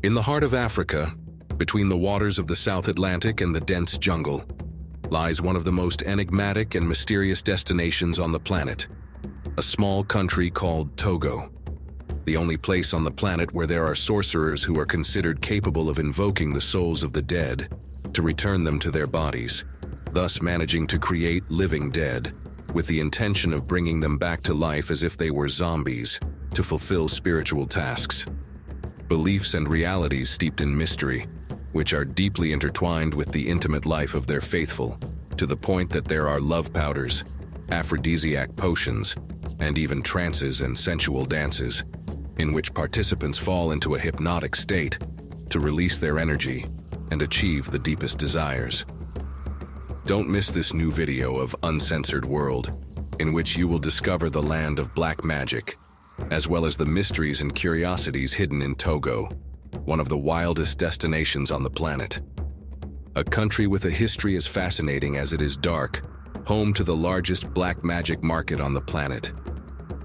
In the heart of Africa, between the waters of the South Atlantic and the dense jungle, lies one of the most enigmatic and mysterious destinations on the planet, a small country called Togo. The only place on the planet where there are sorcerers who are considered capable of invoking the souls of the dead to return them to their bodies, thus managing to create living dead, with the intention of bringing them back to life as if they were zombies, to fulfill spiritual tasks. Beliefs and realities steeped in mystery, which are deeply intertwined with the intimate life of their faithful, to the point that there are love powders, aphrodisiac potions, and even trances and sensual dances, in which participants fall into a hypnotic state to release their energy and achieve the deepest desires. Don't miss this new video of Uncensored World, in which you will discover the land of black magic, as well as the mysteries and curiosities hidden in Togo, one of the wildest destinations on the planet. A country with a history as fascinating as it is dark, home to the largest black magic market on the planet.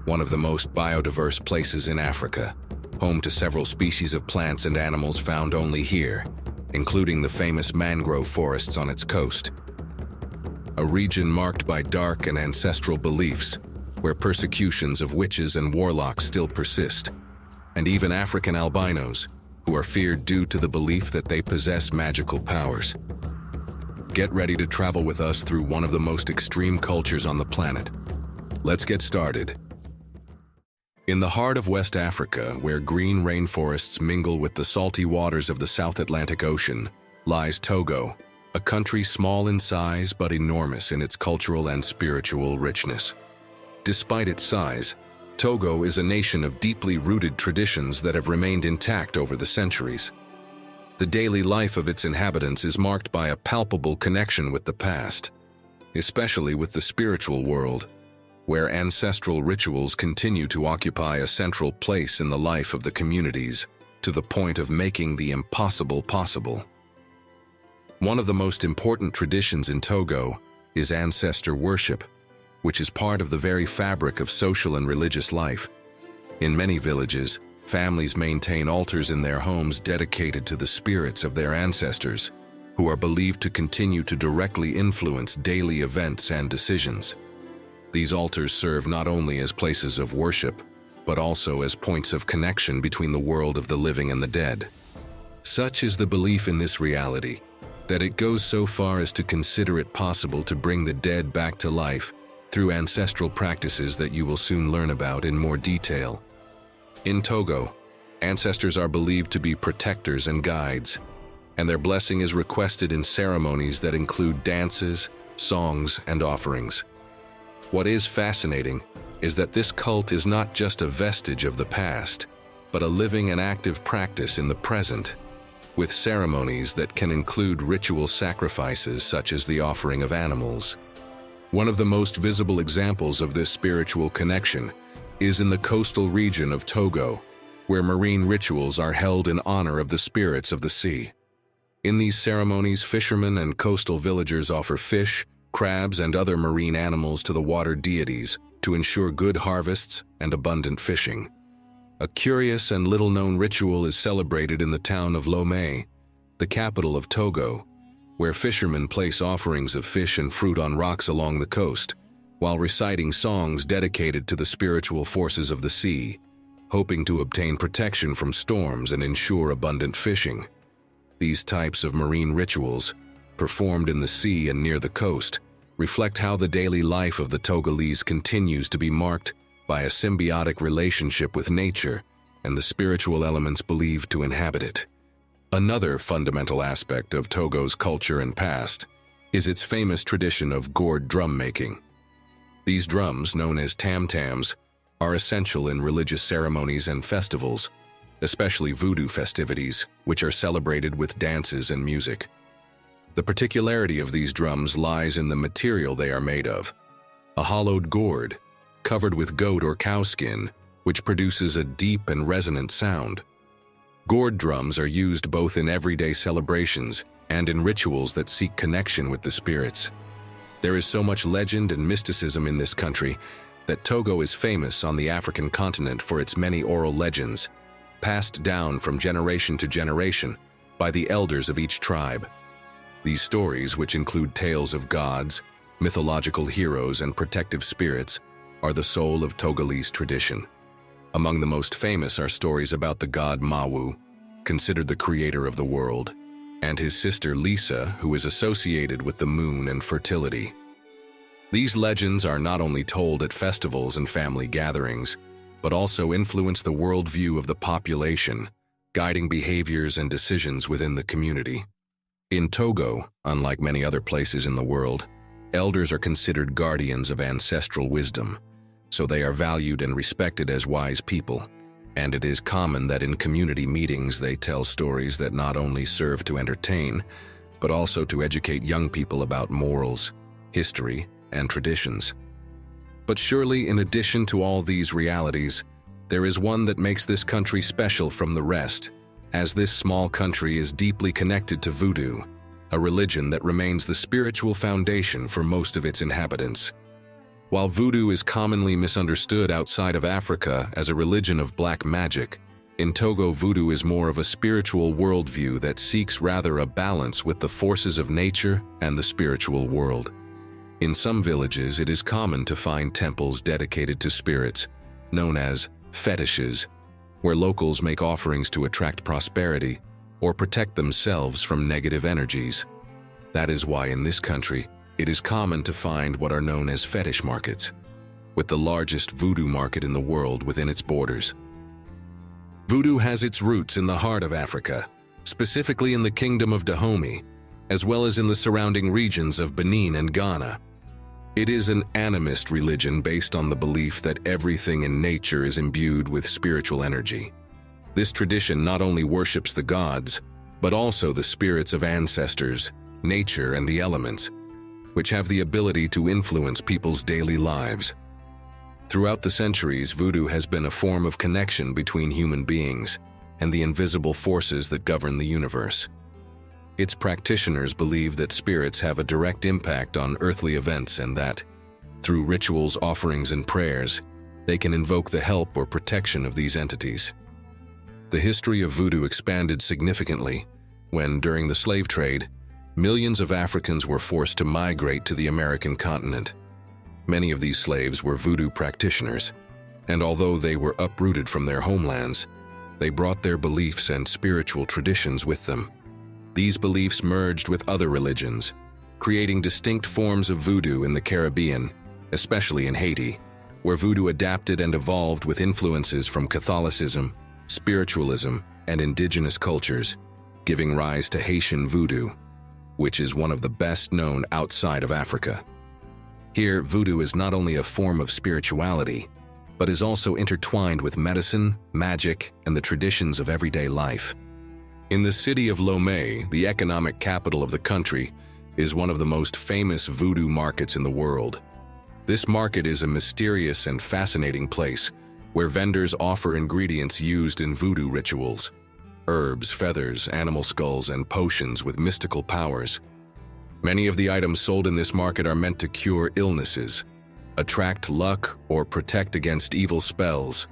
One of the most biodiverse places in Africa, home to several species of plants and animals found only here, including the famous mangrove forests on its coast. A region marked by dark and ancestral beliefs, where persecutions of witches and warlocks still persist, and even African albinos, who are feared due to the belief that they possess magical powers. Get ready to travel with us through one of the most extreme cultures on the planet. Let's get started. In the heart of West Africa, where green rainforests mingle with the salty waters of the South Atlantic Ocean, lies Togo, a country small in size but enormous in its cultural and spiritual richness. Despite its size, Togo is a nation of deeply rooted traditions that have remained intact over the centuries. The daily life of its inhabitants is marked by a palpable connection with the past, especially with the spiritual world, where ancestral rituals continue to occupy a central place in the life of the communities, to the point of making the impossible possible. One of the most important traditions in Togo is ancestor worship, which is part of the very fabric of social and religious life. In many villages, families maintain altars in their homes dedicated to the spirits of their ancestors, who are believed to continue to directly influence daily events and decisions. These altars serve not only as places of worship, but also as points of connection between the world of the living and the dead. Such is the belief in this reality, that it goes so far as to consider it possible to bring the dead back to life through ancestral practices that you will soon learn about in more detail. In Togo, ancestors are believed to be protectors and guides, and their blessing is requested in ceremonies that include dances, songs, and offerings. What is fascinating is that this cult is not just a vestige of the past, but a living and active practice in the present, with ceremonies that can include ritual sacrifices such as the offering of animals. One of the most visible examples of this spiritual connection is in the coastal region of Togo, where marine rituals are held in honor of the spirits of the sea. In these ceremonies, fishermen and coastal villagers offer fish, crabs, and other marine animals to the water deities to ensure good harvests and abundant fishing. A curious and little-known ritual is celebrated in the town of Lomé, the capital of Togo, where fishermen place offerings of fish and fruit on rocks along the coast, while reciting songs dedicated to the spiritual forces of the sea, hoping to obtain protection from storms and ensure abundant fishing. These types of marine rituals, performed in the sea and near the coast, reflect how the daily life of the Togolese continues to be marked by a symbiotic relationship with nature and the spiritual elements believed to inhabit it. Another fundamental aspect of Togo's culture and past is its famous tradition of gourd drum making. These drums, known as tam-tams, are essential in religious ceremonies and festivals, especially Voodoo festivities, which are celebrated with dances and music. The particularity of these drums lies in the material they are made of, a hollowed gourd, covered with goat or cow skin, which produces a deep and resonant sound. Gourd drums are used both in everyday celebrations and in rituals that seek connection with the spirits. There is so much legend and mysticism in this country that Togo is famous on the African continent for its many oral legends, passed down from generation to generation by the elders of each tribe. These stories, which include tales of gods, mythological heroes, and protective spirits, are the soul of Togolese tradition. Among the most famous are stories about the god Mawu, considered the creator of the world, and his sister Lisa, who is associated with the moon and fertility. These legends are not only told at festivals and family gatherings, but also influence the worldview of the population, guiding behaviors and decisions within the community. In Togo, unlike many other places in the world, elders are considered guardians of ancestral wisdom, so they are valued and respected as wise people, and it is common that in community meetings they tell stories that not only serve to entertain, but also to educate young people about morals, history, and traditions. But surely, in addition to all these realities, there is one that makes this country special from the rest, as this small country is deeply connected to Voodoo, a religion that remains the spiritual foundation for most of its inhabitants. While Voodoo is commonly misunderstood outside of Africa as a religion of black magic, in Togo Voodoo is more of a spiritual worldview that seeks rather a balance with the forces of nature and the spiritual world. In some villages, it is common to find temples dedicated to spirits, known as fetishes, where locals make offerings to attract prosperity or protect themselves from negative energies. That is why in this country, it is common to find what are known as fetish markets, with the largest voodoo market in the world within its borders. Voodoo has its roots in the heart of Africa, specifically in the Kingdom of Dahomey, as well as in the surrounding regions of Benin and Ghana. It is an animist religion based on the belief that everything in nature is imbued with spiritual energy. This tradition not only worships the gods, but also the spirits of ancestors, nature, and the elements, which have the ability to influence people's daily lives. Throughout the centuries, voodoo has been a form of connection between human beings and the invisible forces that govern the universe. Its practitioners believe that spirits have a direct impact on earthly events and that, through rituals, offerings, and prayers, they can invoke the help or protection of these entities. The history of voodoo expanded significantly when, during the slave trade, millions of Africans were forced to migrate to the American continent. Many of these slaves were voodoo practitioners, and although they were uprooted from their homelands, they brought their beliefs and spiritual traditions with them. These beliefs merged with other religions, creating distinct forms of voodoo in the Caribbean, especially in Haiti, where voodoo adapted and evolved with influences from Catholicism, spiritualism, and indigenous cultures, giving rise to Haitian voodoo, which is one of the best known outside of Africa. Here, voodoo is not only a form of spirituality, but is also intertwined with medicine, magic, and the traditions of everyday life. In the city of Lomé, the economic capital of the country, is one of the most famous voodoo markets in the world. This market is a mysterious and fascinating place where vendors offer ingredients used in voodoo rituals: herbs, feathers, animal skulls, and potions with mystical powers. Many of the items sold in this market are meant to cure illnesses, attract luck, or protect against evil spells.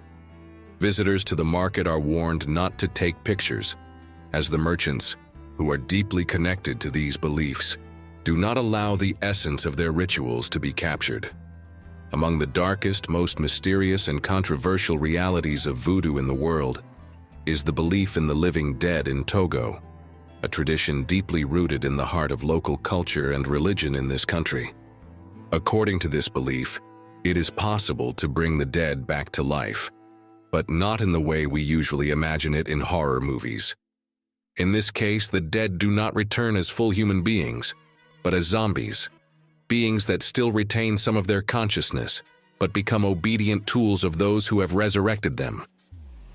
Visitors to the market are warned not to take pictures, as the merchants, who are deeply connected to these beliefs, do not allow the essence of their rituals to be captured. Among the darkest, most mysterious, and controversial realities of voodoo in the world is the belief in the living dead in Togo, a tradition deeply rooted in the heart of local culture and religion in this country. According to this belief, it is possible to bring the dead back to life, but not in the way we usually imagine it in horror movies. In this case, the dead do not return as full human beings, but as zombies, beings that still retain some of their consciousness, but become obedient tools of those who have resurrected them.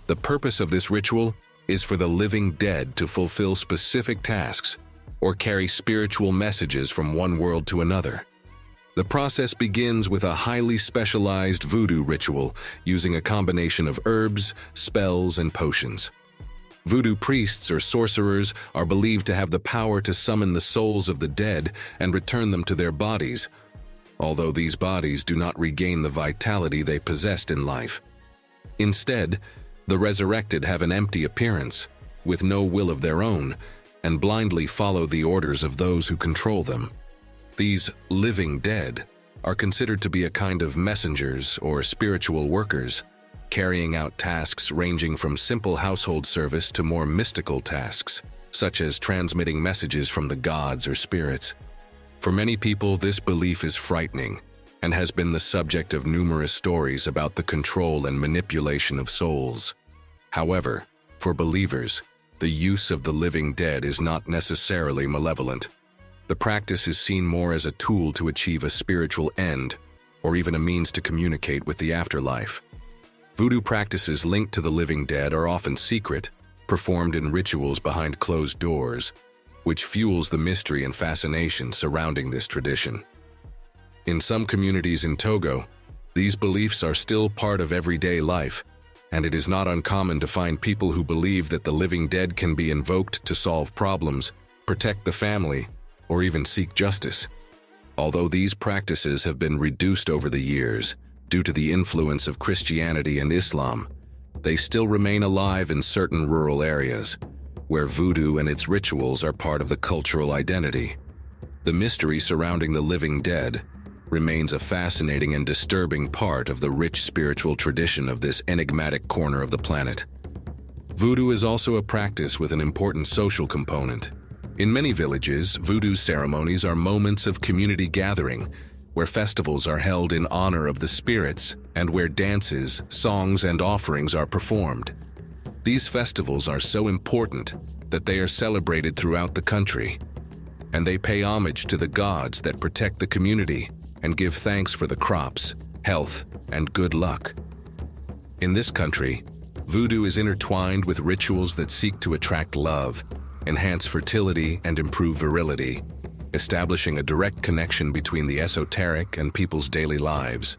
The purpose of this ritual is for the living dead to fulfill specific tasks or carry spiritual messages from one world to another. The process begins with a highly specialized voodoo ritual using a combination of herbs, spells, and potions. Voodoo priests or sorcerers are believed to have the power to summon the souls of the dead and return them to their bodies, although these bodies do not regain the vitality they possessed in life. Instead, The resurrected have an empty appearance, with no will of their own, and blindly follow the orders of those who control them. These living dead are considered to be a kind of messengers or spiritual workers, carrying out tasks ranging from simple household service to more mystical tasks, such as transmitting messages from the gods or spirits. For many people, this belief is frightening and has been the subject of numerous stories about the control and manipulation of souls. However, for believers, the use of the living dead is not necessarily malevolent. The practice is seen more as a tool to achieve a spiritual end, or even a means to communicate with the afterlife. Voodoo practices linked to the living dead are often secret, performed in rituals behind closed doors, which fuels the mystery and fascination surrounding this tradition. In some communities in Togo, these beliefs are still part of everyday life, and it is not uncommon to find people who believe that the living dead can be invoked to solve problems, protect the family, or even seek justice. Although these practices have been reduced over the years due to the influence of Christianity and Islam, they still remain alive in certain rural areas, where voodoo and its rituals are part of the cultural identity. The mystery surrounding the living dead remains a fascinating and disturbing part of the rich spiritual tradition of this enigmatic corner of the planet. Voodoo is also a practice with an important social component. In many villages, voodoo ceremonies are moments of community gathering, where festivals are held in honor of the spirits and where dances, songs, and offerings are performed. These festivals are so important that they are celebrated throughout the country, and they pay homage to the gods that protect the community and give thanks for the crops, health, and good luck. In this country, voodoo is intertwined with rituals that seek to attract love, enhance fertility, and improve virility, establishing a direct connection between the esoteric and people's daily lives.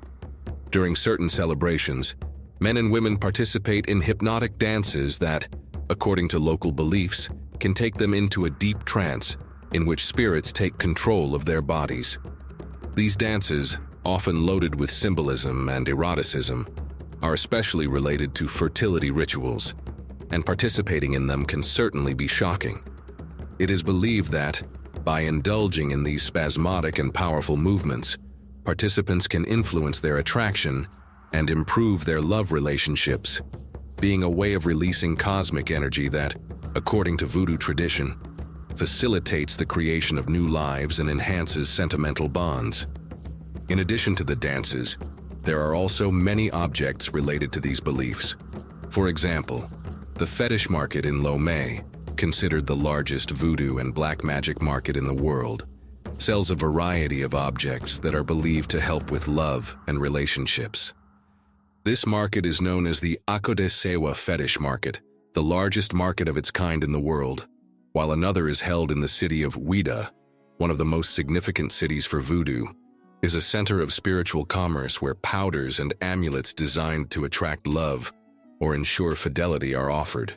During certain celebrations, men and women participate in hypnotic dances that, according to local beliefs, can take them into a deep trance in which spirits take control of their bodies. These dances, often loaded with symbolism and eroticism, are especially related to fertility rituals, and participating in them can certainly be shocking. It is believed that, by indulging in these spasmodic and powerful movements, participants can influence their attraction and improve their love relationships, being a way of releasing cosmic energy that, according to voodoo tradition, facilitates the creation of new lives and enhances sentimental bonds. In addition to the dances, there are also many objects related to these beliefs. For example, the fetish market in Lomé, considered the largest voodoo and black magic market in the world, sells a variety of objects that are believed to help with love and relationships. This market is known as the Accusations fetish market, the largest market of its kind in the world, while another is held in the city of Ouida, one of the most significant cities for voodoo, is a center of spiritual commerce where powders and amulets designed to attract love or ensure fidelity are offered.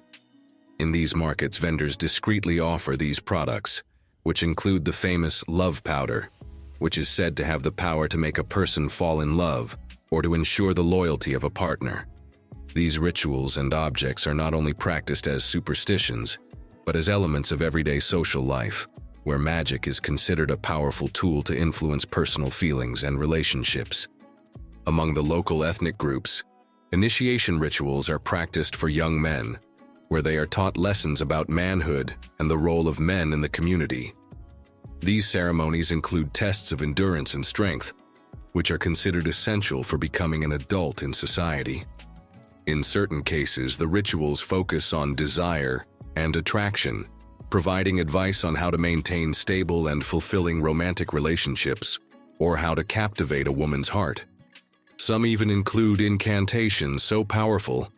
In these markets, vendors discreetly offer these products, which include the famous love powder, which is said to have the power to make a person fall in love or to ensure the loyalty of a partner. These rituals and objects are not only practiced as superstitions, but as elements of everyday social life, where magic is considered a powerful tool to influence personal feelings and relationships. Among the local ethnic groups, initiation rituals are practiced for young men, where they are taught lessons about manhood and the role of men in the community. These ceremonies include tests of endurance and strength, which are considered essential for becoming an adult in society. In certain cases, the rituals focus on desire and attraction, providing advice on how to maintain stable and fulfilling romantic relationships, or how to captivate a woman's heart. Some even include incantations so powerful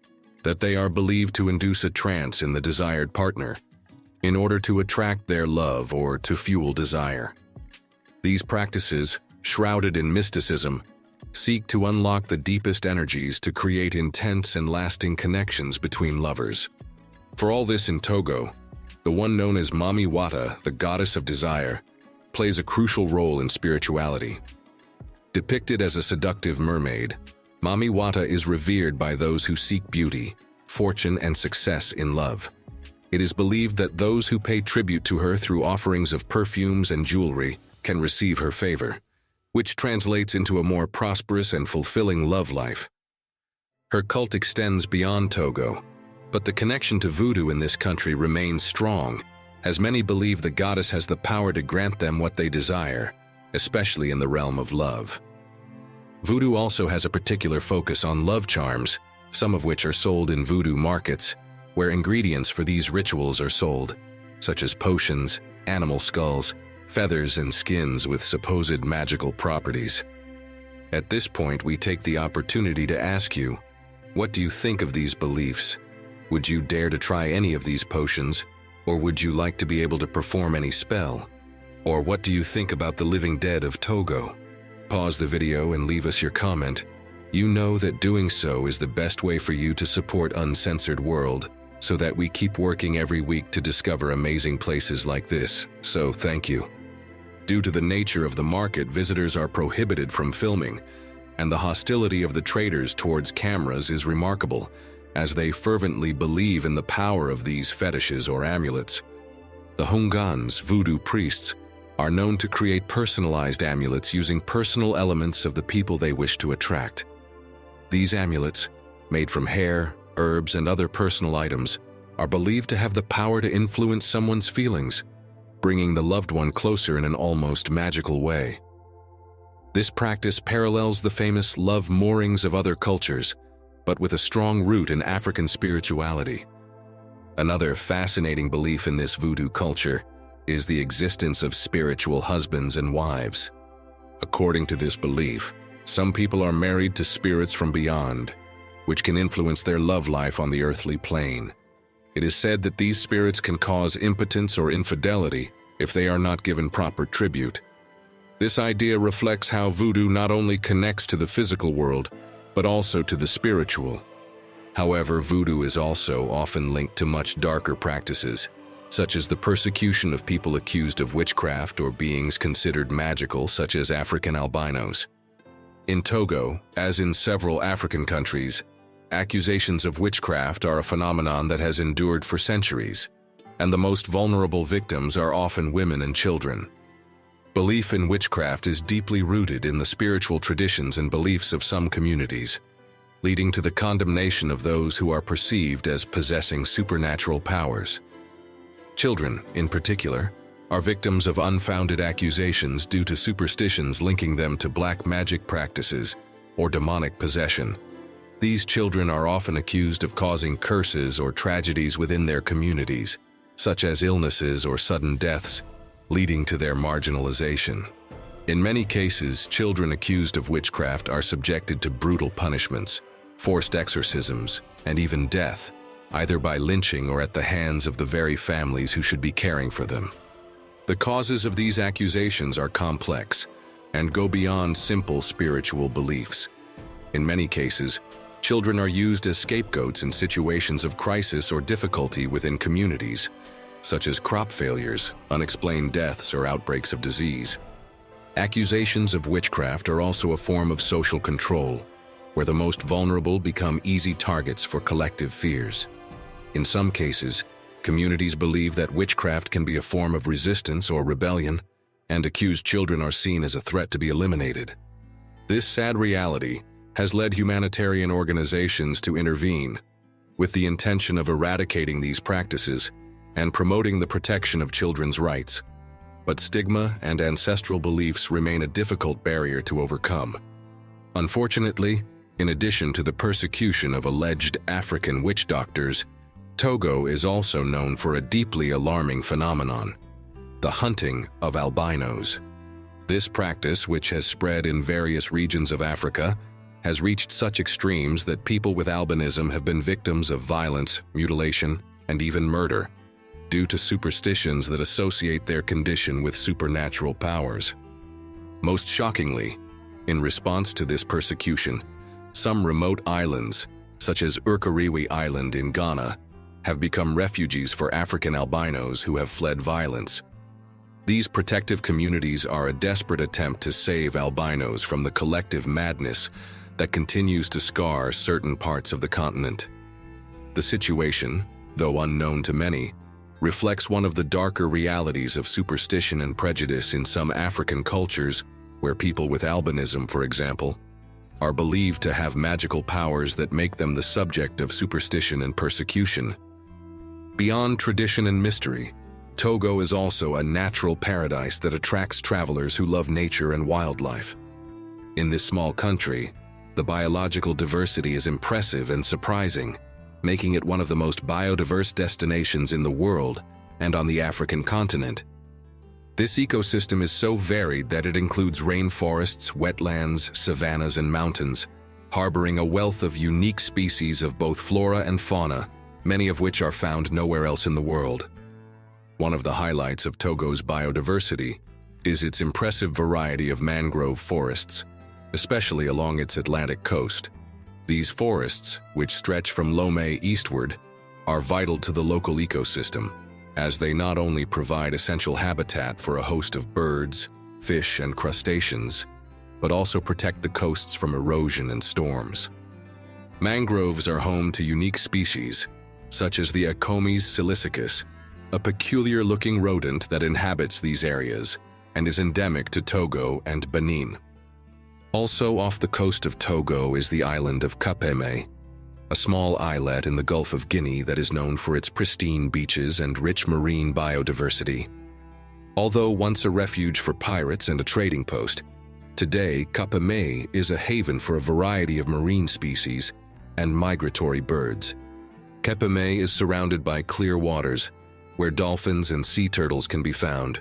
that they are believed to induce a trance in the desired partner, in order to attract their love or to fuel desire. These practices, shrouded in mysticism, seek to unlock the deepest energies to create intense and lasting connections between lovers. For all this in Togo, the one known as Mami Wata, the goddess of desire, plays a crucial role in spirituality. Depicted as a seductive mermaid, Mami Wata is revered by those who seek beauty, fortune and success in love. It is believed that those who pay tribute to her through offerings of perfumes and jewelry can receive her favor, which translates into a more prosperous and fulfilling love life. Her cult extends beyond Togo, but the connection to voodoo in this country remains strong, as many believe the goddess has the power to grant them what they desire, especially in the realm of love. Voodoo also has a particular focus on love charms, some of which are sold in voodoo markets, where ingredients for these rituals are sold, such as potions, animal skulls, feathers, and skins with supposed magical properties. At this point, we take the opportunity to ask you, what do you think of these beliefs? Would you dare to try any of these potions, or would you like to be able to perform any spell? Or what do you think about the living dead of Togo? Pause the video and leave us your comment. You know that doing so is the best way for you to support Uncensored World, so that we keep working every week to discover amazing places like this, so thank you. Due to the nature of the market, visitors are prohibited from filming, and the hostility of the traders towards cameras is remarkable, as they fervently believe in the power of these fetishes or amulets. The Hungans, voodoo priests, are known to create personalized amulets using personal elements of the people they wish to attract. These amulets, made from hair, herbs, and other personal items, are believed to have the power to influence someone's feelings, bringing the loved one closer in an almost magical way. This practice parallels the famous love moorings of other cultures, but with a strong root in African spirituality. Another fascinating belief in this voodoo culture is the existence of spiritual husbands and wives. According to this belief, some people are married to spirits from beyond, which can influence their love life on the earthly plane. It is said that these spirits can cause impotence or infidelity if they are not given proper tribute. This idea reflects how voodoo not only connects to the physical world, but also to the spiritual. However, voodoo is also often linked to much darker practices, such as the persecution of people accused of witchcraft or beings considered magical, such as African albinos. In Togo, as in several African countries, accusations of witchcraft are a phenomenon that has endured for centuries, and the most vulnerable victims are often women and children. Belief in witchcraft is deeply rooted in the spiritual traditions and beliefs of some communities, leading to the condemnation of those who are perceived as possessing supernatural powers. Children, in particular, are victims of unfounded accusations due to superstitions linking them to black magic practices or demonic possession. These children are often accused of causing curses or tragedies within their communities, such as illnesses or sudden deaths, leading to their marginalization. In many cases, children accused of witchcraft are subjected to brutal punishments, forced exorcisms, and even death, either by lynching or at the hands of the very families who should be caring for them. The causes of these accusations are complex and go beyond simple spiritual beliefs. In many cases, children are used as scapegoats in situations of crisis or difficulty within communities, such as crop failures, unexplained deaths, or outbreaks of disease. Accusations of witchcraft are also a form of social control, where the most vulnerable become easy targets for collective fears. In some cases, communities believe that witchcraft can be a form of resistance or rebellion, and accused children are seen as a threat to be eliminated. This sad reality has led humanitarian organizations to intervene, with the intention of eradicating these practices and promoting the protection of children's rights. But stigma and ancestral beliefs remain a difficult barrier to overcome. Unfortunately, in addition to the persecution of alleged African witch doctors, Togo is also known for a deeply alarming phenomenon: the hunting of albinos. This practice, which has spread in various regions of Africa, has reached such extremes that people with albinism have been victims of violence, mutilation, and even murder, due to superstitions that associate their condition with supernatural powers. Most shockingly, in response to this persecution, some remote islands, such as Urkariwi Island in Ghana, have become refuges for African albinos who have fled violence. These protective communities are a desperate attempt to save albinos from the collective madness that continues to scar certain parts of the continent. The situation, though unknown to many, reflects one of the darker realities of superstition and prejudice in some African cultures, where people with albinism, for example, are believed to have magical powers that make them the subject of superstition and persecution. Beyond tradition and mystery, Togo is also a natural paradise that attracts travelers who love nature and wildlife. In this small country, the biological diversity is impressive and surprising, making it one of the most biodiverse destinations in the world and on the African continent. This ecosystem is so varied that it includes rainforests, wetlands, savannas, and mountains, harboring a wealth of unique species of both flora and fauna, many of which are found nowhere else in the world. One of the highlights of Togo's biodiversity is its impressive variety of mangrove forests, especially along its Atlantic coast. These forests, which stretch from Lomé eastward, are vital to the local ecosystem, as they not only provide essential habitat for a host of birds, fish, and crustaceans, but also protect the coasts from erosion and storms. Mangroves are home to unique species, such as the Acomes silicicus, a peculiar-looking rodent that inhabits these areas and is endemic to Togo and Benin. Also off the coast of Togo is the island of Kapeme, a small islet in the Gulf of Guinea that is known for its pristine beaches and rich marine biodiversity. Although once a refuge for pirates and a trading post, today Kapeme is a haven for a variety of marine species and migratory birds. Kapeme is surrounded by clear waters, where dolphins and sea turtles can be found,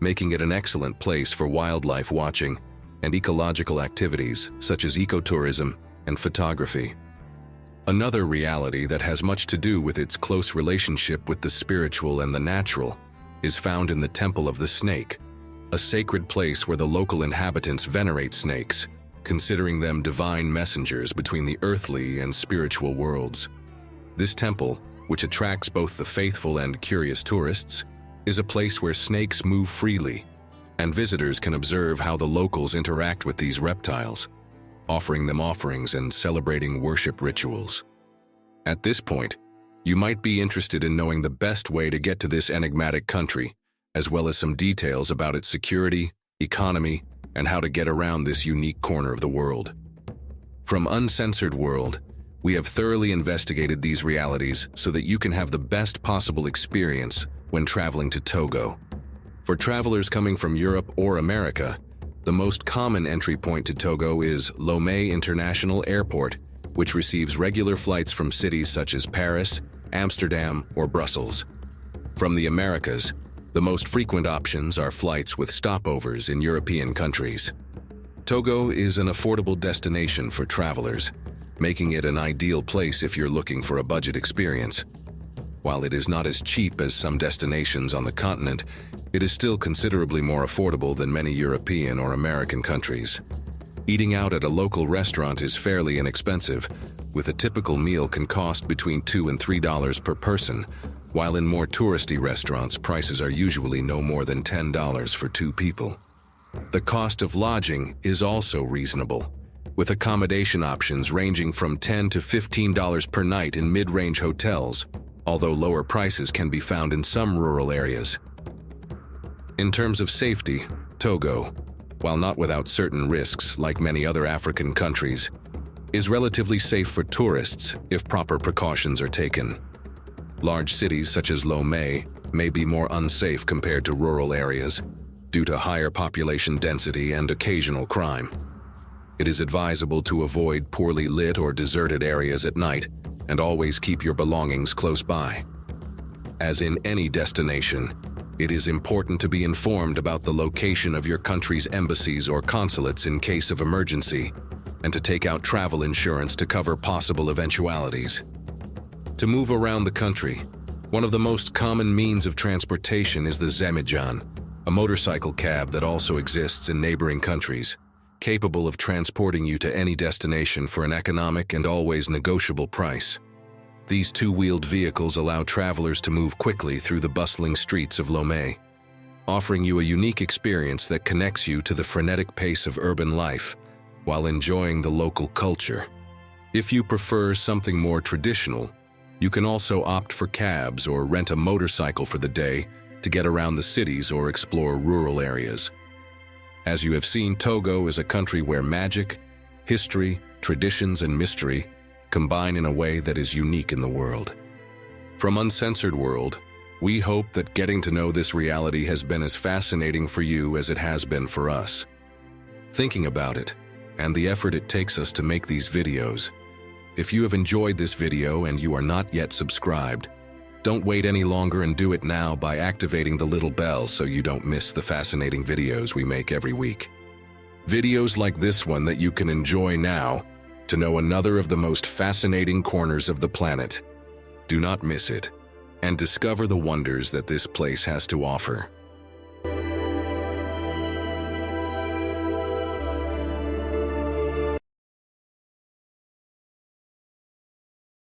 making it an excellent place for wildlife watching and ecological activities such as ecotourism and photography. Another reality that has much to do with its close relationship with the spiritual and the natural is found in the Temple of the Snake, a sacred place where the local inhabitants venerate snakes, considering them divine messengers between the earthly and spiritual worlds. This temple, which attracts both the faithful and curious tourists, is a place where snakes move freely, and visitors can observe how the locals interact with these reptiles, offering them offerings and celebrating worship rituals. At this point, you might be interested in knowing the best way to get to this enigmatic country, as well as some details about its security, economy, and how to get around this unique corner of the world. From Uncensored World, we have thoroughly investigated these realities so that you can have the best possible experience when traveling to Togo. For travelers coming from Europe or America, the most common entry point to Togo is Lomé International Airport, which receives regular flights from cities such as Paris, Amsterdam, or Brussels. From the Americas, the most frequent options are flights with stopovers in European countries. Togo is an affordable destination for travelers, making it an ideal place if you're looking for a budget experience. While it is not as cheap as some destinations on the continent, it is still considerably more affordable than many European or American countries. Eating out at a local restaurant is fairly inexpensive, with a typical meal can cost between $2 and $3 per person, while in more touristy restaurants prices are usually no more than $10 for 2 people. The cost of lodging is also reasonable, with accommodation options ranging from $10 to $15 per night in mid-range hotels, although lower prices can be found in some rural areas. In terms of safety, Togo, while not without certain risks like many other African countries, is relatively safe for tourists if proper precautions are taken. Large cities such as Lomé may be more unsafe compared to rural areas due to higher population density and occasional crime. It is advisable to avoid poorly lit or deserted areas at night and always keep your belongings close by. As in any destination, it is important to be informed about the location of your country's embassies or consulates in case of emergency, and to take out travel insurance to cover possible eventualities. To move around the country, one of the most common means of transportation is the Zemijan, a motorcycle cab that also exists in neighboring countries, capable of transporting you to any destination for an economic and always negotiable price. These 2-wheeled vehicles allow travelers to move quickly through the bustling streets of Lomé, offering you a unique experience that connects you to the frenetic pace of urban life while enjoying the local culture. If you prefer something more traditional, You can also opt for cabs or rent a motorcycle for the day to get around the cities or explore rural areas. As you have seen, Togo is a country where magic, history, traditions, and mystery combine in a way that is unique in the world. From Uncensored World, we hope that getting to know this reality has been as fascinating for you as it has been for us. Thinking about it, and the effort it takes us to make these videos. If you have enjoyed this video and you are not yet subscribed, don't wait any longer and do it now by activating the little bell so you don't miss the fascinating videos we make every week. Videos like this one that you can enjoy now to know another of the most fascinating corners of the planet. Do not miss it, and discover the wonders that this place has to offer.